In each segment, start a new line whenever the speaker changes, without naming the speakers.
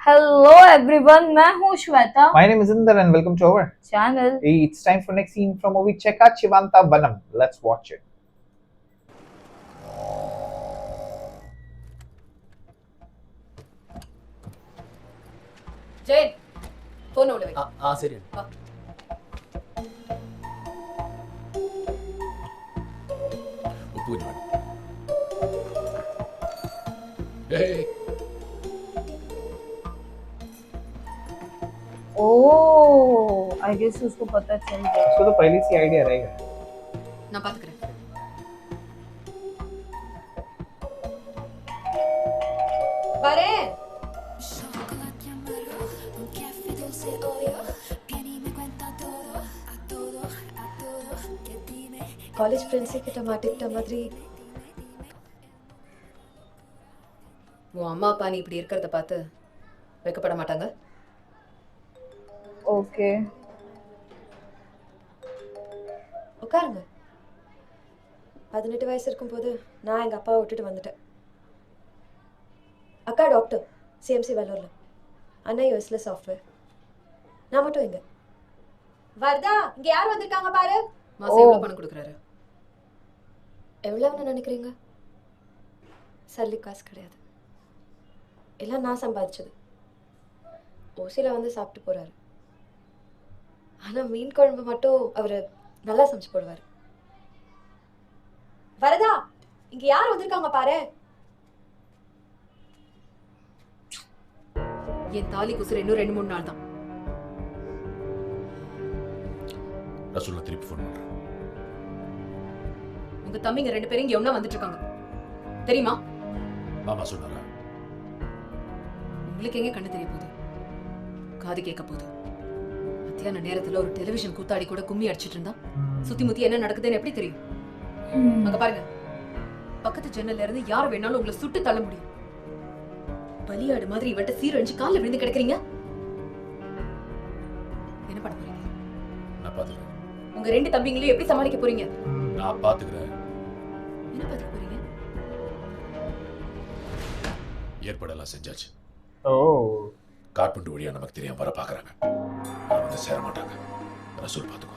Hello everyone, मैं हूँ Shweta.
My name is Inder and welcome to our
channel.
It's time for next scene from movie Chekka Chivanta Vanam. Let's watch it.
Jayan phone ஓட வை.
சரி
வா.
உப்பு கொஞ்சம் ஏய்
ओह, आई गेस उसको पता चल गया।
उसको तो पहले से आइडिया रहेगा.
நான் பாத்துக்கிறேன். வரேன்.
காலேஜ் ஃப்ரெண்ட்ஸு கிட்ட மாட்டிக்கிட்ட மாதிரி
உன் அம்மா அப்பா நீ இப்படி இருக்கிறத பார்த்து வெக்கப்பட மாட்டாங்க?
ओके।
உட்காருங்க. 18 வயசு இருக்கும்போது நான் எங்கள் அப்பாவை விட்டுட்டு வந்துட்டேன். அக்கா டாக்டர், சிஎம்சி வெள்ளூரில். அண்ணா யூஎஸ்ல சாஃப்ட்வேர். நான் மட்டும் இங்கே. வரதா, இங்கே யார் வந்திருக்காங்க பாரு.
மாசம் எவ்வளவு பணம் கொடுக்குறாரு?
எவ்வளோன்னு நினைக்கிறீங்க? சல்லி காசு கிடையாது, எல்லாம் நான் சம்பாதிச்சது. ஓசியில் வந்து சாப்பிட்டு போகிறாரு. ஆனால் மீன் குழம்பு மட்டும் அவர் நல்லா சமைச்சு போடுவார். வரதா, இங்கே யார் வந்திருக்காங்க பாரு.
என் தாலி குசுற இன்னும் 2-3 நாள் தான்.
ரசூலா திருப்பி ஃபோன் பண்றேன்.
உங்க தம்பிங்க 2 பேரும் இங்க ஒண்ணா வந்துட்டு இருக்காங்க தெரியுமா?
மாமா சொன்னாரா?
உங்களுக்கு எங்க கண்ணு தெரிய போகுது, காது கேட்க போகுது. மத்தியான நேரத்துல ஒரு டெலிவிஷன் கூத்தாடி கூட கும்மி அடிச்சிட்டு இருந்தா சுத்தி முத்தி என்ன நடக்குதுன்னு எப்படி தெரியும்? அங்க பாருங்க, பக்கத்து ஜன்னல்ல இருந்து யார் வேணாலும் உங்களை சுட்டு தள்ள முடியும். பலியாடு மாதிரி இவட்ட சீரழிஞ்சு காலில் விழுந்து கிடக்குறீங்க. என்ன பண்ண போறீங்க?
நான் பாத்துக்கிறேன்.
உங்க 2 தம்பிங்களையும் எப்படி சமாளிக்க போறீங்க?
நான் பாத்துக்கிறேன்.
என்ன பாத்துக்க போறீங்க?
ஏற்பாடெல்லாம் செஞ்சாச்சு.
Oh.
கார்பெண்டர் வழியா நமக்கு தெரியாம வர பாக்குறாங்க. அவங்க சேர மாட்டாங்க. ரசூல் பாத்துக்கோ.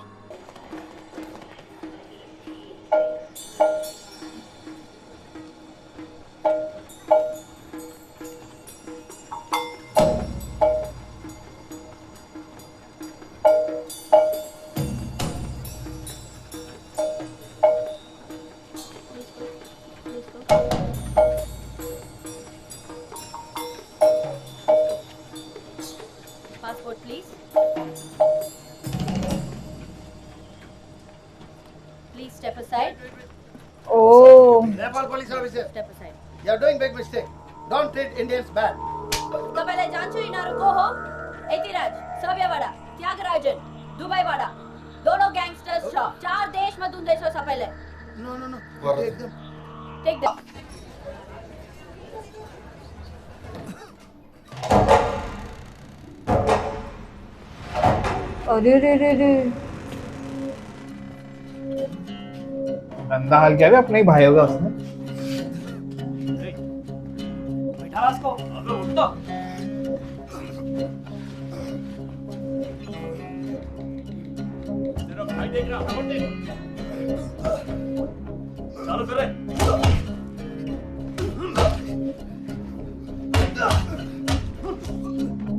Passport, please. Please step aside.
Oh,
Nepal police officer,
Step aside.
you are doing big mistake. Don't treat Indians bad.
तपाईँलाई जान्छु यिनीहरू को हो? एतिराज, सभ्यवाडा, त्यागराजन, दुबईवाडा, दोनों ग्याङ्स्टर्स छ। 4 देशमा धुन्दैछ सबैले।
No. Take them.
Take the
अरे रे रे रे।
गंदा हाल किया भी अपने ही भाई होगा उसने.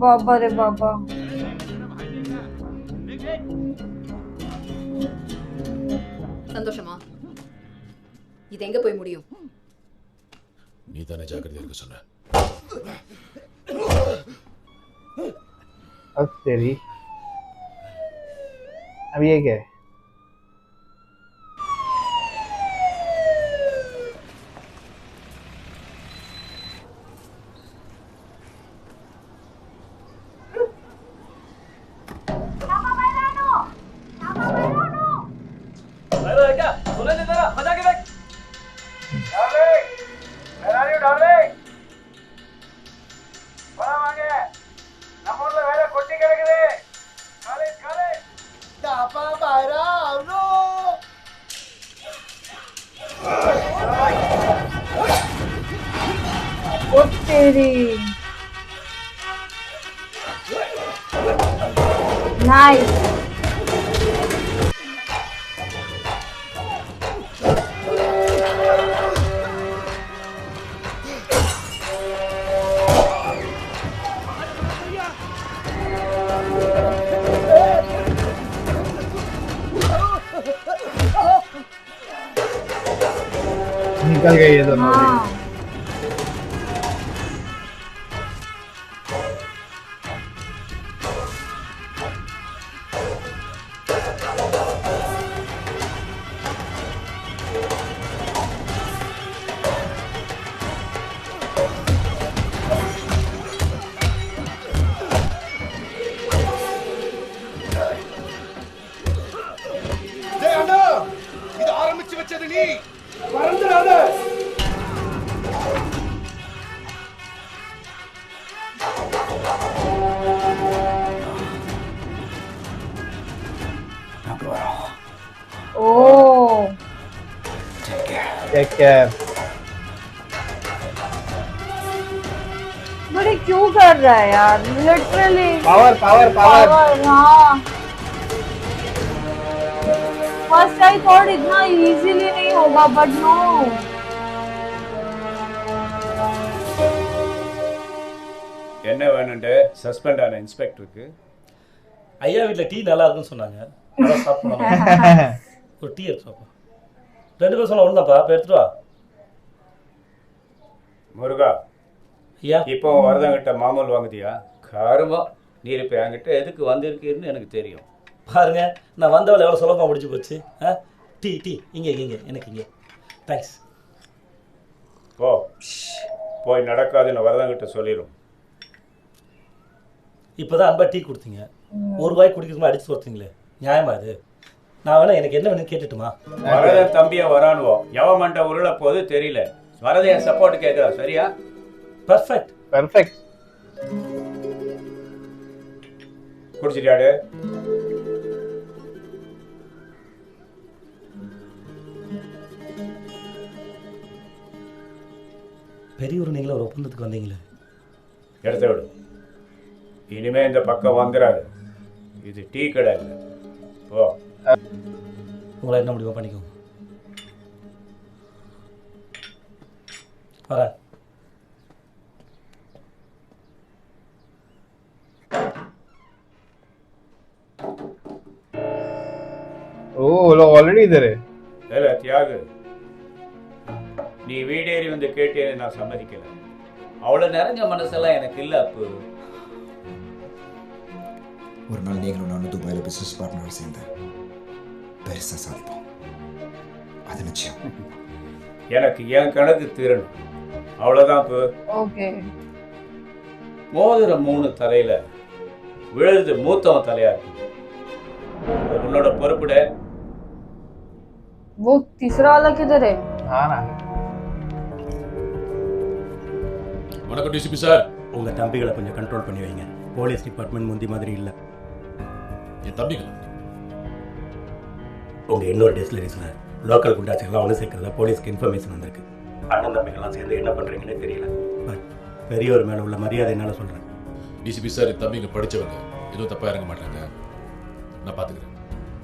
बाबा रे बाबा।
சந்தோஷமா? இது எங்க போய் முடியும்?
நீ தானே ஜாக்கிரதையா இருக்க சொன்ன.
अब तेरी. अब ये क्या है?
Where are you, darling? வர வாங்க. நம்ம ஊர்ல வேலை கொட்டி கிடக்குது. காலேஜ். அப்பா பாரு
Nice.
निकल गए ये दोनों भी।
हाँ
டேய் அண்ணா இது ஆரம்பிச்சு வச்சது நீ பறந்துடாத
ओ
Take care.
बड़े क्यों कर रहा है यार literally
Power, power, power.
Power हाँ फर्स्ट आई थॉट इतना इजीली नहीं होगा बट नो
என்ன வேணுண்டு சஸ்பெண்ட் ஆன இன்ஸ்பெக்டருக்கு
ஐயா வீட்டில் டீ நல்லா இருக்குன்னு சொன்னாங்க அதான் சாப்பிடணும் ஒரு டீ எடுத்து வாப்பா 2 பேர் சொன்னா ஒன்றுதான்ப்பா இப்போ எடுத்துட்டு வா
முருகா
ஐயா
இப்போ வரதங்கிட்ட மாமூல் வாங்குதியா கருமா நீர் இப்போ என்கிட்ட எதுக்கு வந்திருக்கீர்னு எனக்கு தெரியும்
பாருங்க நான் வந்தவளை எவ்வளோ சுலபமாக முடிச்சு போச்சு ஆ டீ டீ இங்கே எனக்கு இங்கே தேங்க்ஸ்
ஓ போய் நடக்காதுன்னு வரதங்கிட்ட சொல்லிடும்
இப்போ தான் அன்பா டீ கொடுத்தீங்க ஒரு ரூபாய் குடிக்கிறதுமா அடிச்சு கொடுத்தீங்களே நியாயமா அது நான் வேணா எனக்கு என்ன வேணும்னு கேட்டுட்டுமா
வரதன் தம்பியை வரானுவோம் எவன் மண்ட உருள போது தெரியல வரதைய சப்போர்ட் கேட்குறா சரியா
பர்ஃபெக்ட்
Perfect.
குடிச்சிட்டியாடு
பெரியவர் நீங்களும் ஒரு ஒப்பந்தத்துக்கு வந்தீங்களே
எடுத்து விடு இனிமே இந்த பக்கம் வந்துடாது இது டீ கடை இல்லை ஓ
உங்களை என்ன முடியுமோ பண்ணிக்கோங்க வரேன்
Oh, लोग already इधर है.
ஏல தியாகு நீ வீடேறி வந்து கேட்டேன்னு நான் சம்மதிக்கல அவ்வளவு நிறைஞ்ச மனசெல்லாம் எனக்கு இல்ல அப்பு
ஒரு நாள் நீங்களும் நானும் துபாயில் பிஸ்னஸ் பார்ட்னர் சேர்ந்து பெருசாக சாதிப்போம் அது நிச்சயம்.
எனக்கு என் கணக்கு தீரணும் அவ்வளவுதான் அப்பு
ओके
மோதிரம் 3 தலையில விழுது மூத்தவன் தலையா இருக்கு உன்னோட பொறுப்புட
वो तीसरा वाला किधर है
हाँ ना.
வணக்கம் டிசிபி சார்.
உங்கள் தம்பிகளை கொஞ்சம் கண்ட்ரோல் பண்ணி வைங்க. போலீஸ் டிபார்ட்மெண்ட் முந்தி மாதிரி இல்லை.
என் தம்பிகள்
உங்கள் இன்னொரு டெஸ்டினரிஸில் லோக்கல் குண்டாச்சிகள்லாம் ஒன்று சேர்க்கறதா போலீஸ்க்கு இன்ஃபர்மேஷன் வந்திருக்கு. அண்ணன் தம்பிகள்லாம் சேர்ந்து என்ன பண்ணுறீங்கன்னே தெரியல. பட் பெரியவர் மேலே உள்ள மரியாதை என்னால் சொல்கிறேன்.
டிசிபி சார் என் தம்பிங்க படித்தவங்க எதுவும் தப்பாக இறங்க மாட்டாங்க. நான் பார்த்துக்கிறேன்.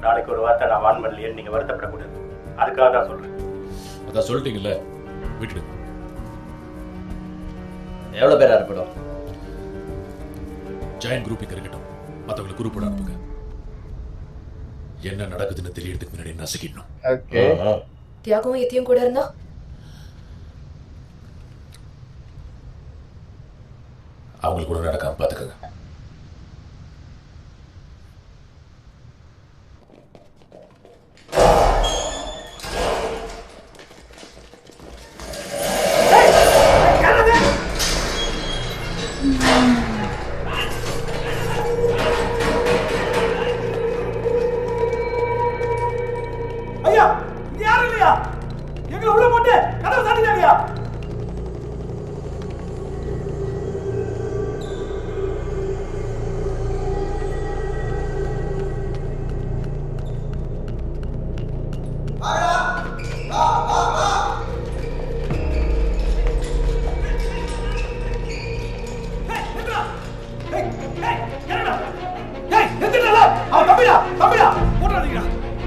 நாளைக்கு ஒரு வார்த்தை நான் வான் பண்ணலையேன்னு நீங்கள் வருத்தப்படக்கூடாது. அதுக்காக தான் சொல்கிறேன்.
அதான் சொல்லிட்டீங்கல்ல, விட்டுடுங்க.
எவ்வளோ பேராக இருக்கட்டும்?
ஜாயின் குரூப் இங்கே இருக்கட்டும், மற்றவங்களை குரூப் போட அனுப்புங்க. என்ன நடக்குதுன்னு தெரியறதுக்கு முன்னாடி நசுக்கிடணும்.
Okay.
தியாகம் எத்தையும் கூட இருந்தா
அவங்களுக்கு கூட நடக்காம பார்த்துக்கங்க.
ஐயா இங்க யாரும் இல்லையா? எங்களை உள்ள போட்டு கதவை சாத்திட்டாங்கயா. Hey,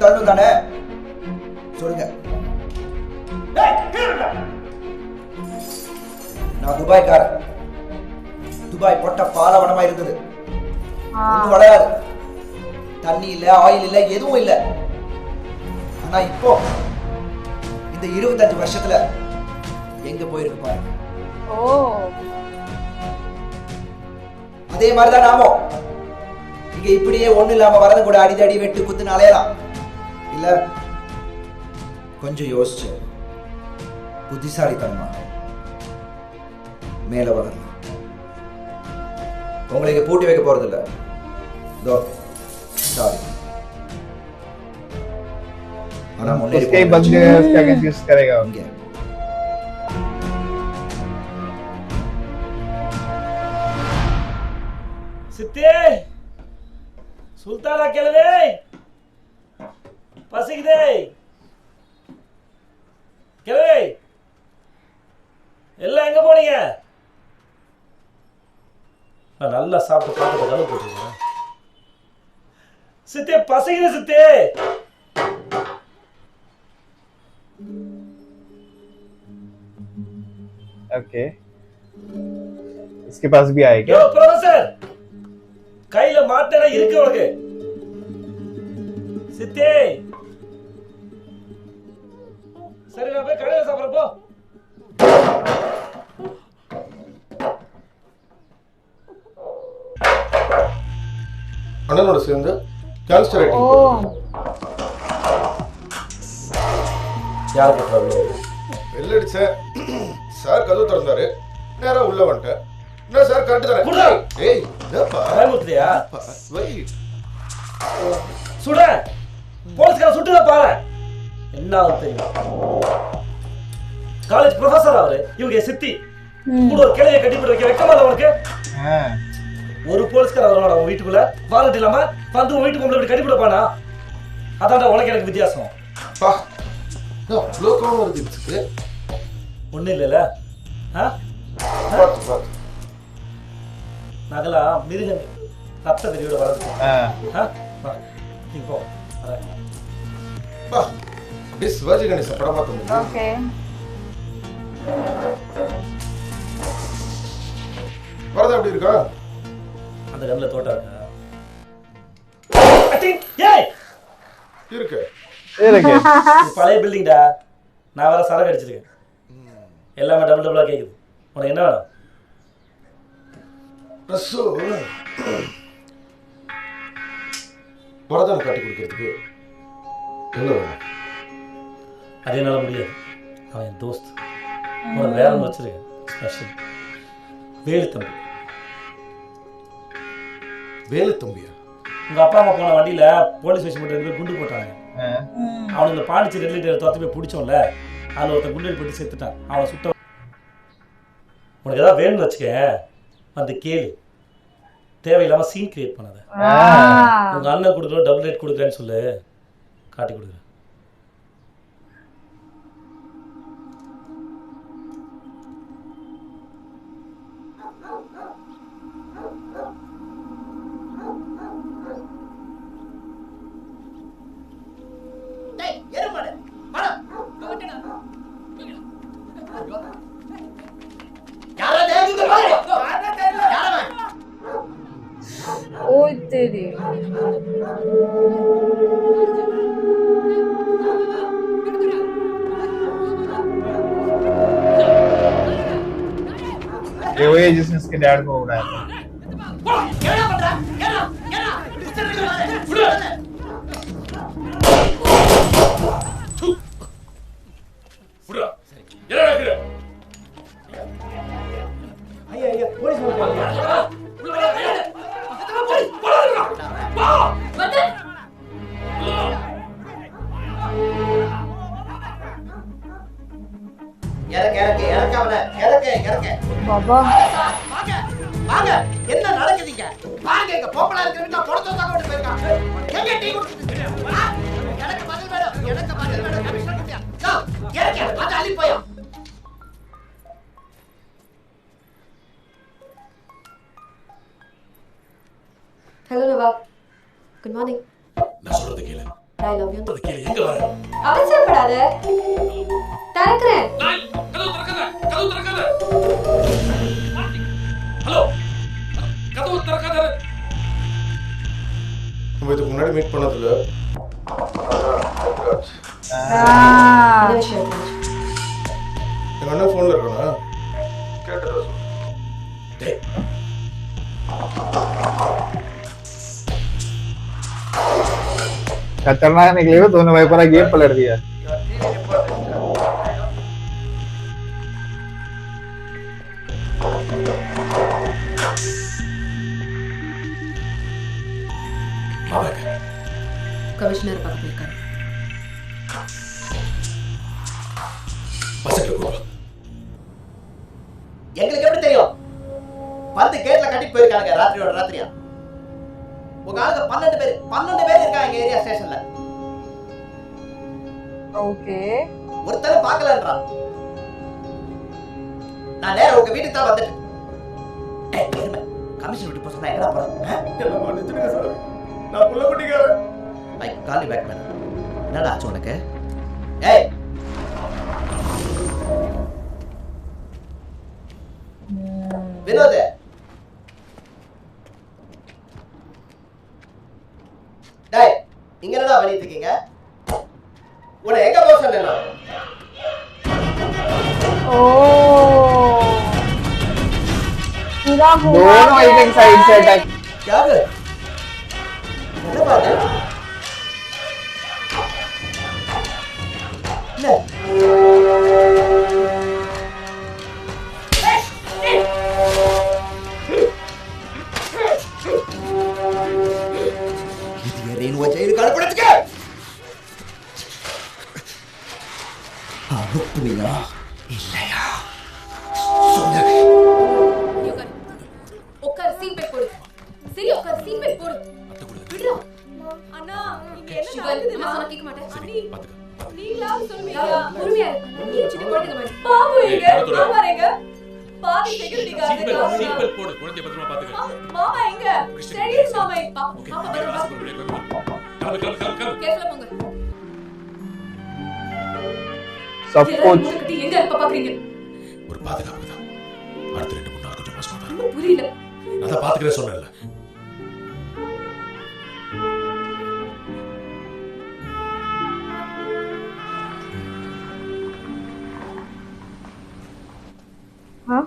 தருண் தானே சொல்லுங்க. நான் துபாய்க்காரன். துபாய் பொட்ட பாலவனமா இருந்தது. ஒன்றும் வளையாது. தண்ணி இல்ல, ஆயில் இல்ல, எதுவும் இல்ல. ஆனா இப்போ இந்த 25 வருஷத்துல எங்க போயிருக்கு பாருங்க.
ஓ
அதே மாதிரிதான் நாமும் இங்க இப்படியே ஒண்ணு இல்லாம வரது கூட அடிதடி வெட்டு குத்துன்னு அலையலாம். இல்ல கொஞ்சம் யோசிச்சு புத்திசாலித்தனமா மேல வளரலாம். உங்களுக்கு பூட்டி வைக்க போறது இல்ல. சாரி. ஆனா முன்னேறி
उसके बदले क्या कंफ्यूज करेगा
இங்க
சித்தி சுல்தானா கிளவே பசிக்குதே கிளவே எல்லாம் எங்க போனீங்க? நல்லா சாப்பிட்டு பாட்டு கலவு போட்டுருங்க. சித்தி பசிக்குது சித்தி.
ओके इसके पास भी आएगा
யோ ப்ரொஃபசர் கையில மாட்டேனா இருக்கு உனக்கு. சித்தி சரி நான் போய் கடையில் சாப்பிட்றேன் போ.
அண்ணனோட சேர்ந்து கேன்சர்
ஓ
யார் பண்றாங்க?
வெளில அடிச்சேன். சார் கதவு திறந்தாரு. நேரா உள்ள வந்துட்டேன். என்ன சார் கரெக்ட்
குடுடா.
தானே? ஏய் என்னப்பா?
பயமுறுத்தியா?
வை.
சுட போலீஸ்கார சுட்டுத பாரு. என்ன ஆகும் தெரியும்? காலேஜ் ப்ரொஃபசர் அவரு. இவங்க சித்தி கூட ஒரு கிளைய கட்டி போட்டு வைக்க வெக்கமா இல்ல உனக்கு? ஒரு போலீஸ்கார வருவாடா உன் வீட்டுக்குள்ள வாரண்ட் இல்லாம வந்து உன் வீட்டுக்கு இப்படி கட்டி போடப்பானா? அதான்டா உனக்கு எனக்கு வித்தியாசம்.
பா அவ்வளோ கோவம் வருது இதுக்கு.
ஒன்றும் இல்லைல்ல.
பார்த்து
நகலாம் மிருகங்கள் ரத்த வெறியோட வளர்ந்து நீ போ.
பா அப்படியே சிவாஜி கணேசன் படம் பார்த்த
ஓகே
வரதா எப்படி இருக்கா?
அந்த கண்ணில் தோட்டம் இருக்கா? ஏய்
இருக்கு.
இருக்கு
இது பழைய பில்டிங்டா. நான் வர சரக்கு அடிச்சிருக்கேன். எல்லாமே டபுள் டபுளாக கேட்குது. உனக்கு என்ன வேணும்?
ரசு வரதான காட்டி கொடுக்கறதுக்கு என்ன வேணும்?
அது என்னால் முடியாது. அவன் என் தோஸ்த். உனக்கு வேற ஒன்று வச்சிருக்கேன் ஸ்பெஷல். வேலு தம்பி.
வேலு தம்பியா?
உங்கள் அப்பா அம்மா போன வண்டியில் போலீஸ் ஸ்டேஷன் போட்டு 2 பேர் குண்டு போட்டாங்க. அவனுக்கு இந்த பாண்டிச்சேரி 2 லிட்டர் துரத்து போய் பிடிச்சோம்ல, அதில் ஒருத்தன் குண்டு போட்டு செத்துட்டான். அவனை சுட்ட. உனக்கு ஏதாவது வேணும்னு வச்சுக்க வந்து கேளு. தேவையில்லாமல் சீன் கிரியேட் பண்ணாத. உங்கள் அண்ணன் கொடுக்குறோம் டபுள் ரேட் கொடுக்குறேன்னு சொல்லு, காட்டி கொடுக்குறேன்.
ஓய் தெரி
ये वही है जिसने इसके डैड को उड़ाया था
பாபா
என்ன நடக்குதுங்க பாருங்க. எங்க போப்பலா இருக்கிற வீட்டுல பொணத்தை தக்க விட்டு போயிருக்காங்க. எங்க டீ குடிச்சிட்டு எனக்கு பதில் வேணும். எனக்கு பதில் வேணும். கமிஷனர் கிட்ட இறக்க அது அள்ளி போயா.
ஹலோ நவாப். Good morning.
நான் சொல்றது கேளு.
I love you.
சொல்றது கேளு. எங்க வர?
அவசரப்படாத. திறக்கிறேன்.
கதவு திறக்காத. கதவு திறக்காத. ஹலோ. கதவு திறக்காத.
நம்ம இதுக்கு முன்னாடி மீட் பண்ணதுல
என்ன விஷயம்?
எங்க அண்ணன் ஃபோன்ல இருக்கானா? கேட்டதா சொல்லு.
டேய்.
खतरनाक निकले हो दोनों भाई, पूरा गेम पलट दिया।
கமிஷனர் பார்க்க போயிருக்காரு.
பசங்களை கூப்பிடு.
எங்களுக்கு எப்படி தெரியும்? வந்து கேட்ல கட்டிட்டு போயிருக்காங்க ராத்திரியோட ராத்திரியா. உங்க ஆளுங்க 12 பேர் இருக்காங்க எங்க ஏரியா ஸ்டேஷன்ல.
ஓகே.
ஒருத்தரும் பார்க்கலன்றான். நான் நேரா உங்க வீட்டுக்கு தான் வந்துட்டேன். கமிஷன் விட்டு போய் சொன்னா எங்கடா போறேன்?
என்ன மன்னிச்சிடுங்க சார். நான் புள்ள குட்டிக்காரன்.
ஐ கால் யூ பேக் மேன். என்னடா ஆச்சு உனக்கு? ஏய் வினோத், டேய் இங்க என்னடா பண்ணிட்டு இருக்கீங்க? உன்னை எங்க போக சொன்னேன்?
ओ पूरा घुमा
दोनों
के
एक साइड से अटैक।
क्या कर? என்ன பாரு? என்ன? இது ரேணுவா ஜெயிலுக்கு அனுப்பிடுச்சுக்க. அனுப்புவியா இல்லையா? சொல்லு.
உட்கார், சீட் பெல்ட் போடு. சரி, உட்கார், சீட் பெல்ட் போடு. விடுடா.
அண்ணா இங்க
சிவன்,
என்ன நடக்குது?
அம்மா சொன்னா கேட்க மாட்டேன்.
அண்ணி நீங்களாவது சொல்லுவீங்க.
பொறுமையா இரு. நீ சின்ன குழந்தை மாதிரி.
பாபு எங்க? மாமா எங்க? பாவி செக்யூரிட்டி கார்டு.
சீட் பெல்ட் போடு. குழந்தைய பத்திரமா பாத்துக்க.
மாமா எங்க? ஸ்டேடியம் மாமா.
பாப்பா பத்திரமா.
கிளம்பு.
கேர்ஃபுல்லா போங்க.
सब कुछ
கட்டி எங்க இருப்ப பாக்குறீங்க?
ஒரு பாதுகாப்பு தான். அடுத்த 2-3 நாள் கொஞ்சம் மோசமா தான்.
ஒண்ணும் புரியல.
நான் தான் பாத்துக்கிறேன் சொன்னேன்ல.
हाँ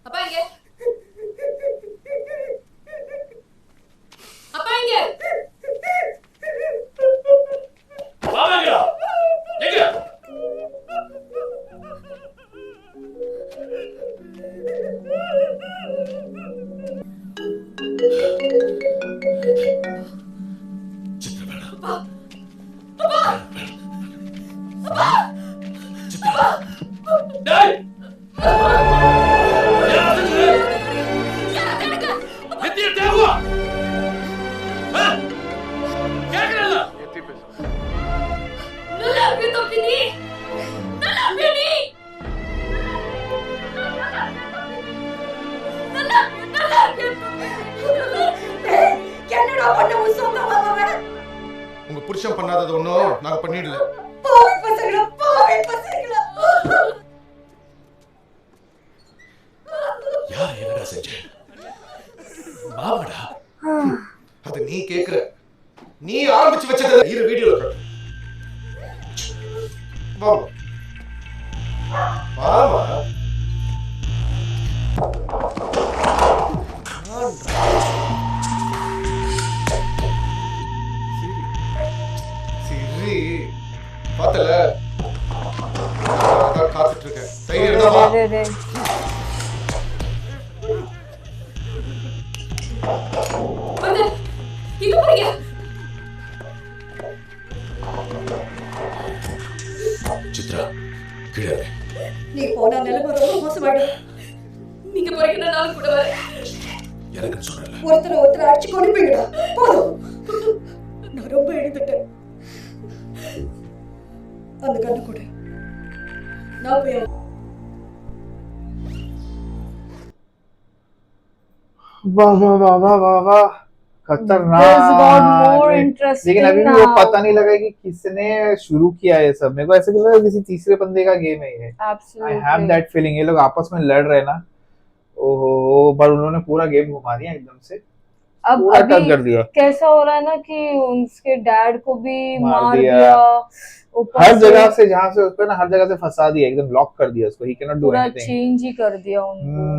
அப்பா எங்க? அப்பா எங்க?
வாங்கடா. எங்க? சித்ரா வேணாம். சித்ரா. டேய். எத்திய தேவா. கேக்குறல.
நல்லா இருக்கு தம்பி நீ. நல்லா இருக்கு நீ. நல்லா இருக்கு.
என்னடா பண்ண உன் சொந்த மாமாவே?
உங்க புருஷன் பண்ணாதது ஒண்ணும் நாங்க பண்ணிடல.
பாவி பசங்களா, பாவி பசங்களா.
யார் என்னடா செஞ்ச? மாமாடா.
அது நீ கேக்குற. நீ ஆரம்பிச்சு வச்சது இரு வீடியோல காட்டு. வாமா. வாமா. சரி. பார்த்தல. நான் காத்துட்டு இருக்கேன். தைரியம் இருந்தா வா.
दे दे
வந்து இங்க போறீங்க.
சித்ரா கீழே இரு.
நீ போனா நிலைமை ரொம்ப மோசமாயிடும்.
நீங்க போறீங்கன்னா நானும் கூட வரேன்.
எனக்குன்னு சொன்னல.
ஒருத்தர் அடிச்சு கொண்டுப்பீங்கடா. போதும். நான் ரொம்ப எழுந்துட்டேன். அந்த கண்ணு கூட நான் போய்
वाह वाह वाह वाह वाह वाह
This got more
खतरनाक।
interesting
लेकिन अभी भी वो
now.
पता नहीं लगा कि किसने शुरू किया ये सब। मेरे को ऐसे लग रहा है किसी तीसरे बंदे का गेम है ये। I
Absolutely.
have that feeling। ये लोग आपस में लड़ रहे हैं ना। ओहो, पर उन्होंने पूरा गेम घुमा दिया एकदम से।
अब
पूरा
अभी
टर्न कर दिया।
कैसा हो रहा है ना कि उसके डैड को भी
मार
मार
दिया।
दिया ऊपर
हर
से
जगह से जहाँ से उसको ना हर जगह से फंसा दिया, एकदम लॉक कर दिया उसको। ही कैन नॉट डू
पूरा
एनीथिंग।
चेंज ही कर दिया उनको।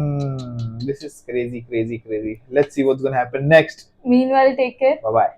This is crazy, crazy, crazy. Let's see what's gonna happen next.
Meanwhile, take care.
Bye bye.